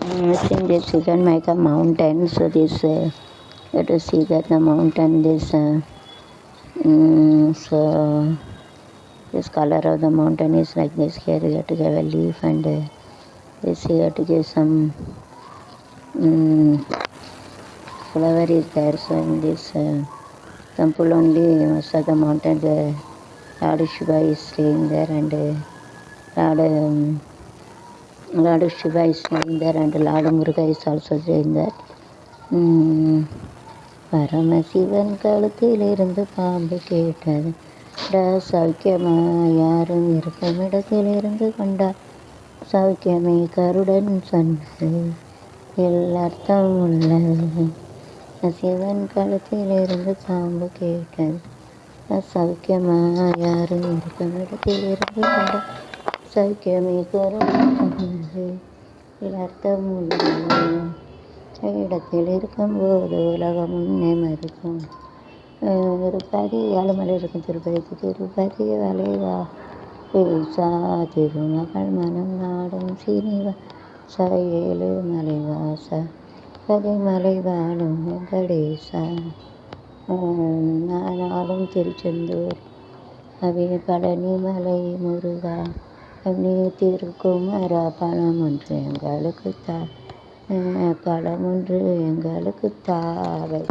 I think this is like a mountain. So this you have to see that the mountain so this color of the mountain is like this. Here you have to give a leaf and this you have to give some flower is there. So in this temple only most of the mountain the Lord Shiva is staying there and Lord Shiva is staying there and Lord Muruga is also staying there. Paramasivan கழுத்திலிருந்து பாம்பு கேட்டது சௌக்கியமா யாரும் இருக்கும் இடத்திலிருந்து கொண்டார் சௌக்கியமே கருடன் சொன்னது எல்லார்த்தம் உள்ளது சிவன் கழுத்திலிருந்து பாம்பு கேட்டது சௌக்கியமா யாரும் இருக்கும் இடத்திலிருந்து கொண்டார் சௌக்கியமே கருடன் சொன்னது எல்லார்த்தம் உள்ளது இடத்தில் இருக்கும்போது உலகம் முன்னே மறுக்கும் திருப்பதி ஏழுமலை இருக்கும் திருப்பதி வளைவா பேசா திருமகள் மனம் நாடும் சீனிவா ஏழு மலைவாசா பதிமலை வாழும் வெங்கடேசா நானும் திருச்செந்தூர் அவை பழனிமலை முருகா நீ திருக்குமரா பணம் ஒன்று எங்களுக்கு பழம் ஒன்று எங்களுக்கு தாவை